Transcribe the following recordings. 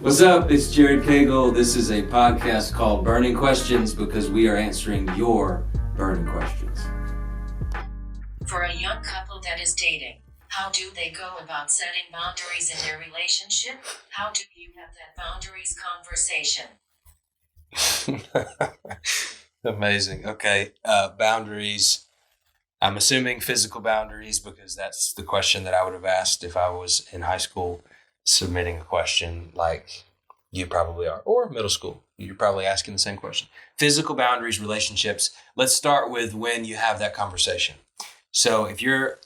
What's up? It's Jared Cagle. This is a podcast called Burning Questions because we are answering your burning questions. For a young couple that is dating, how do they go about setting boundaries in their relationship? How do you have that boundaries conversation? Amazing. Okay. Boundaries. I'm assuming physical boundaries because that's the question that I would have asked if I was in high school submitting a question like you probably are, or middle school. You're probably asking the same question. Physical boundaries, relationships. Let's start with when you have that conversation. So if you're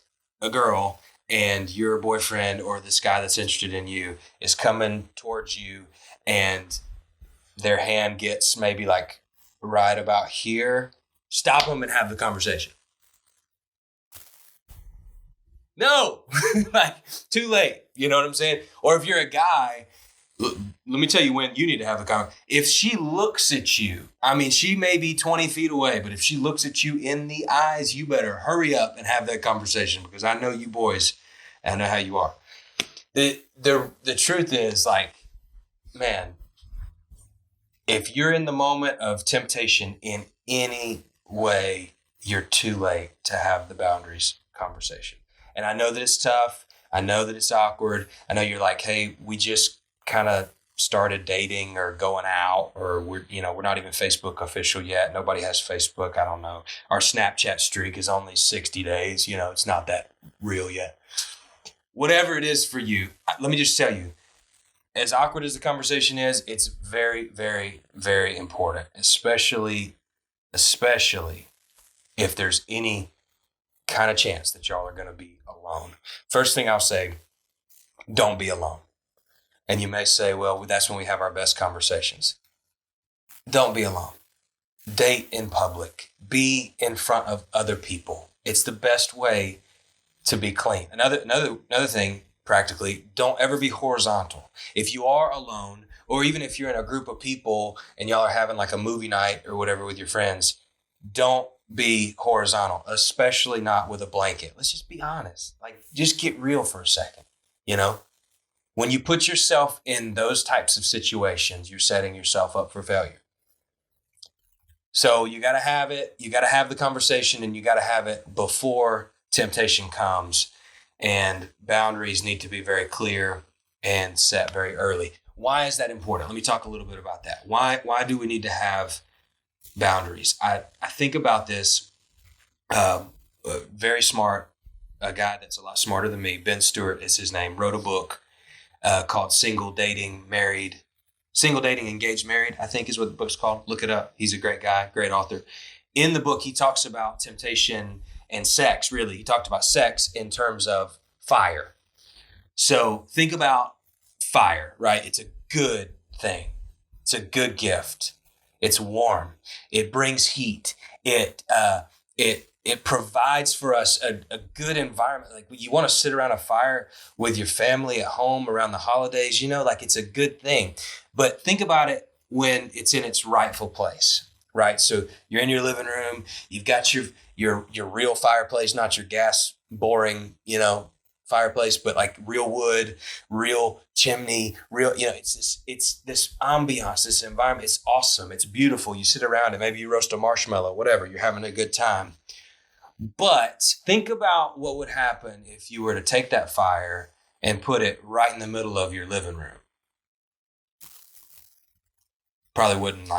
a girl and your boyfriend or this guy that's interested in you is coming towards you and their hand gets maybe like right about here, stop them and have the conversation. No, like too late. You know what I'm saying? Or if you're a guy, let me tell you when you need to have a conversation. If she looks at you, I mean, she may be 20 feet away, but if she looks at you in the eyes, you better hurry up and have that conversation because I know you boys and I know how you are. The truth is, like, man, if you're in the moment of temptation in any way, you're too late to have the boundaries conversation. And I know that it's tough. I know that it's awkward. I know you're like, hey, we just kind of started dating or going out, or we're not even Facebook official yet. Nobody has Facebook. I don't know. Our Snapchat streak is only 60 days. It's not that real yet. Whatever it is for you, let me just tell you, as awkward as the conversation is, it's very, very, very important, especially if there's any kind of chance that y'all are going to be alone. First thing I'll say, don't be alone. And you may say, well, that's when we have our best conversations. Don't be alone. Date in public. Be in front of other people. It's the best way to be clean. Another thing, practically, don't ever be horizontal. If you are alone, or even if you're in a group of people and y'all are having like a movie night or whatever with your friends, don't be horizontal, especially not with a blanket. Let's just be honest. Like, just get real for a second. When you put yourself in those types of situations, you're setting yourself up for failure. So you got to have it. You got to have the conversation, and you got to have it before temptation comes. And boundaries need to be very clear and set very early. Why is that important? Let me talk a little bit about that. Why do we need to have boundaries? I think about this, very smart, a guy that's a lot smarter than me, Ben Stewart is his name, wrote a book called Single Dating, Engaged, Married, I think is what the book's called. Look it up. He's a great guy, great author. In the book, he talks about temptation and sex, really. He talked about sex in terms of fire. So think about fire, right? It's a good thing. It's a good gift. It's warm. It brings heat. It provides for us a good environment. Like, you want to sit around a fire with your family at home around the holidays, like it's a good thing. But think about it when it's in its rightful place, right? So you're in your living room. You've got your real fireplace, not your gas boring, fireplace, but like real wood, real chimney, it's this ambiance, this environment. It's awesome. It's beautiful. You sit around and maybe you roast a marshmallow, whatever. You're having a good time. But think about what would happen if you were to take that fire and put it right in the middle of your living room. Probably wouldn't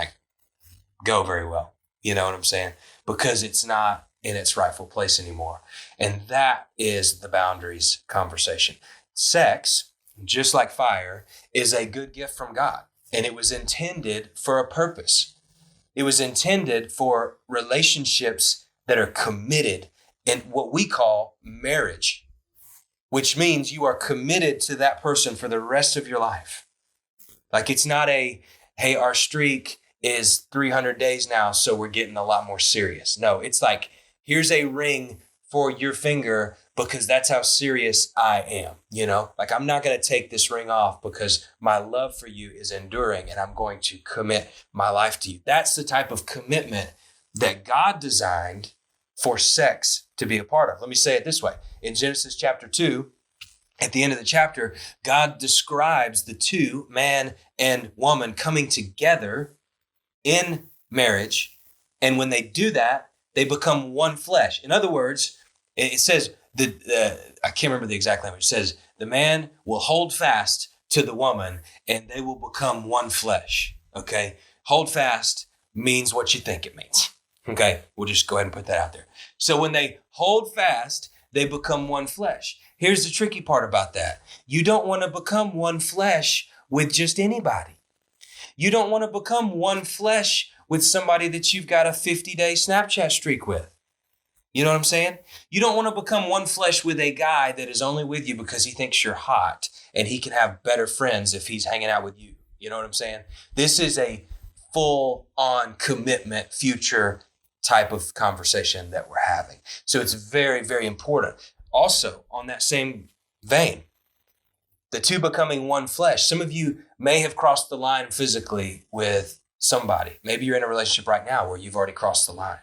go very well. You know what I'm saying? Because it's not in its rightful place anymore. And that is the boundaries conversation. Sex, just like fire, is a good gift from God. And it was intended for a purpose. It was intended for relationships that are committed in what we call marriage, which means you are committed to that person for the rest of your life. Like, it's not hey, our streak is 300 days now, so we're getting a lot more serious. No, it's like, here's a ring for your finger because that's how serious I am. Like, I'm not going to take this ring off because my love for you is enduring and I'm going to commit my life to you. That's the type of commitment that God designed for sex to be a part of. Let me say it this way. In Genesis chapter 2, at the end of the chapter, God describes the two, man and woman, coming together in marriage. And when they do that, they become one flesh. In other words, it says, I can't remember the exact language. It says, the man will hold fast to the woman and they will become one flesh. Okay. Hold fast means what you think it means. Okay. We'll just go ahead and put that out there. So when they hold fast, they become one flesh. Here's the tricky part about that. You don't want to become one flesh with just anybody. You don't want to become one flesh with somebody that you've got a 50-day Snapchat streak with. You know what I'm saying? You don't want to become one flesh with a guy that is only with you because he thinks you're hot and he can have better friends if he's hanging out with you. You know what I'm saying? This is a full-on commitment, future type of conversation that we're having. So it's very, very important. Also, on that same vein, the two becoming one flesh. Some of you may have crossed the line physically with somebody. Maybe you're in a relationship right now where you've already crossed the line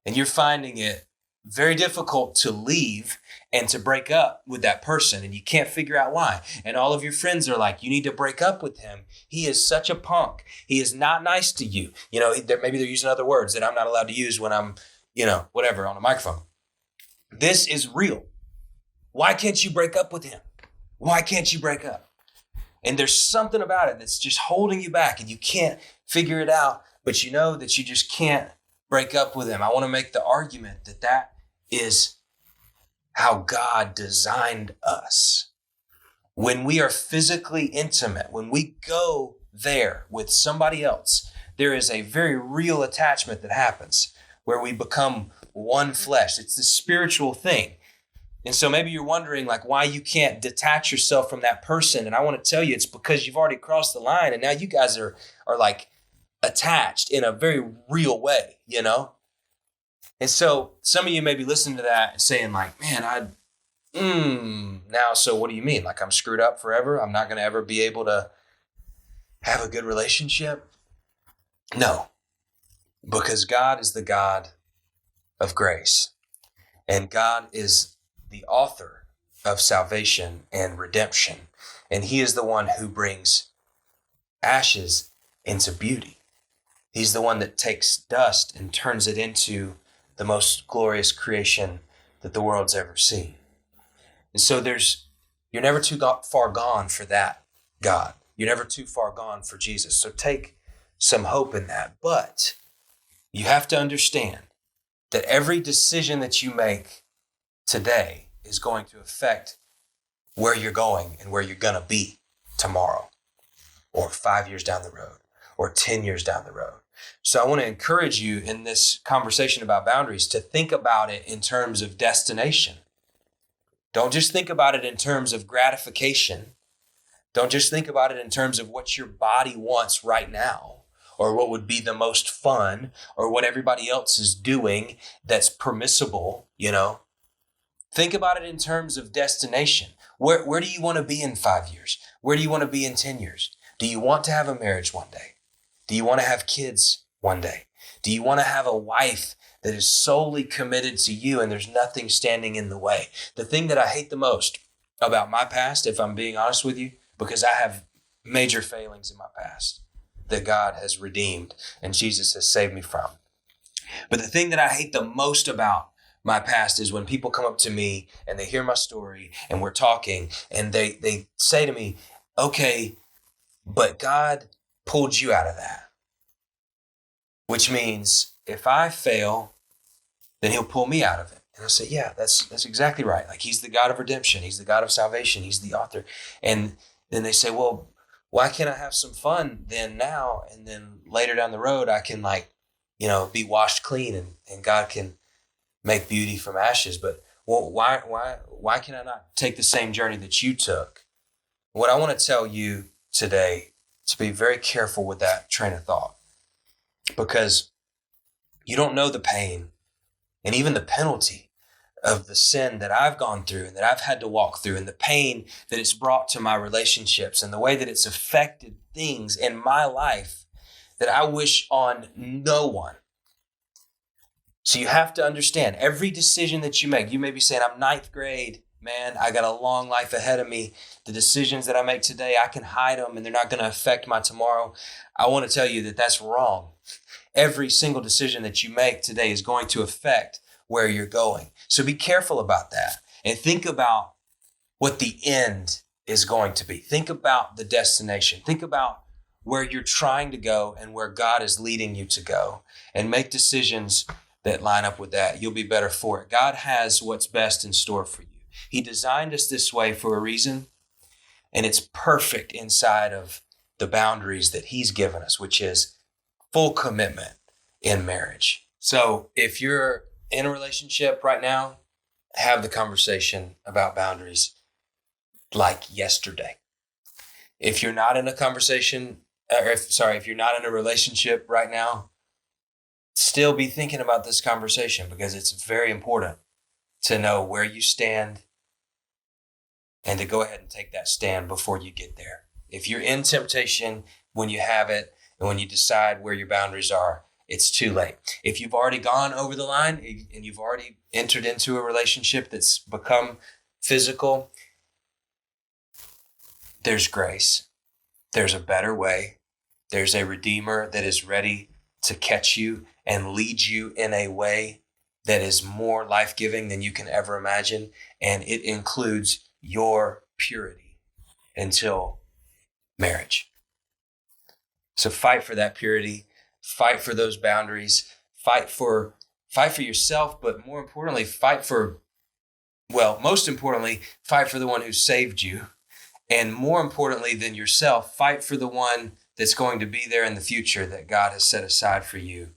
and you're finding it very difficult to leave and to break up with that person, and you can't figure out why. And all of your friends are like, you need to break up with him. He is such a punk. He is not nice to you. You know, maybe they're using other words that I'm not allowed to use when I'm, whatever, on a microphone. This is real. Why can't you break up with him? Why can't you break up? And there's something about it that's just holding you back and you can't figure it out, but you know that you just can't break up with him. I want to make the argument that that is how God designed us. When we are physically intimate, when we go there with somebody else, there is a very real attachment that happens where we become one flesh. It's the spiritual thing. And so maybe you're wondering like why you can't detach yourself from that person. And I want to tell you, it's because you've already crossed the line and now you guys are like attached in a very real way, you know? And so some of you may be listening to that and saying like, man, now, so what do you mean? Like I'm screwed up forever? I'm not going to ever be able to have a good relationship? No, because God is the God of grace and God is the author of salvation and redemption. And he is the one who brings ashes into beauty. He's the one that takes dust and turns it into the most glorious creation that the world's ever seen. And so you're never too far gone for that God. You're never too far gone for Jesus. So take some hope in that. But you have to understand that every decision that you make today is going to affect where you're going and where you're going to be tomorrow or 5 years down the road or 10 years down the road. So I want to encourage you in this conversation about boundaries to think about it in terms of destination. Don't just think about it in terms of gratification. Don't just think about it in terms of what your body wants right now or what would be the most fun or what everybody else is doing that's permissible, you know. Think about it in terms of destination. Where do you want to be in 5 years? Where do you want to be in 10 years? Do you want to have a marriage one day? Do you want to have kids one day? Do you want to have a wife that is solely committed to you and there's nothing standing in the way? The thing that I hate the most about my past, if I'm being honest with you, because I have major failings in my past that God has redeemed and Jesus has saved me from. But the thing that I hate the most about my past is when people come up to me and they hear my story and we're talking and they say to me, okay, but God pulled you out of that. Which means if I fail, then he'll pull me out of it. And I say, yeah, that's exactly right. Like he's the God of redemption. He's the God of salvation. He's the author. And then they say, well, why can't I have some fun then now? And then later down the road, I can be washed clean and God can make beauty from ashes. But well, why can I not take the same journey that you took? What I want to tell you today to be very careful with that train of thought, because you don't know the pain and even the penalty of the sin that I've gone through and that I've had to walk through and the pain that it's brought to my relationships and the way that it's affected things in my life that I wish on no one. So you have to understand every decision that you make. You may be saying, I'm ninth grade man, I got a long life ahead of me. The decisions that I make today, I can hide them and they're not going to affect my tomorrow. I want to tell you that that's wrong. Every single decision that you make today is going to affect where you're going. So be careful about that and think about what the end is going to be. Think about the destination. Think about where you're trying to go and where God is leading you to go, and make decisions that line up with that. You'll be better for it. God has what's best in store for you. He designed us this way for a reason, and it's perfect inside of the boundaries that he's given us, which is full commitment in marriage. So if you're in a relationship right now, have the conversation about boundaries like yesterday. If you're not in a conversation, if you're not in a relationship right now, still be thinking about this conversation, because it's very important to know where you stand and to go ahead and take that stand before you get there. If you're in temptation when you have it and when you decide where your boundaries are, it's too late. If you've already gone over the line and you've already entered into a relationship that's become physical, there's grace. There's a better way. There's a Redeemer that is ready to catch you and lead you in a way that is more life-giving than you can ever imagine. And it includes your purity until marriage. So fight for that purity, fight for those boundaries, fight for yourself, but more importantly, most importantly, fight for the one who saved you. And more importantly than yourself, fight for the one that's going to be there in the future that God has set aside for you,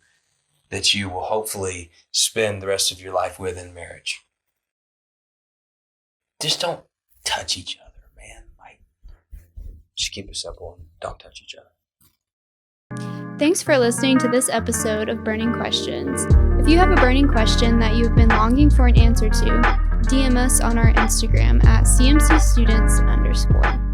that you will hopefully spend the rest of your life with in marriage. Just don't touch each other, man. Just keep it simple and don't touch each other. Thanks for listening to this episode of Burning Questions. If you have a burning question that you've been longing for an answer to, DM us on our Instagram at CMC Students_.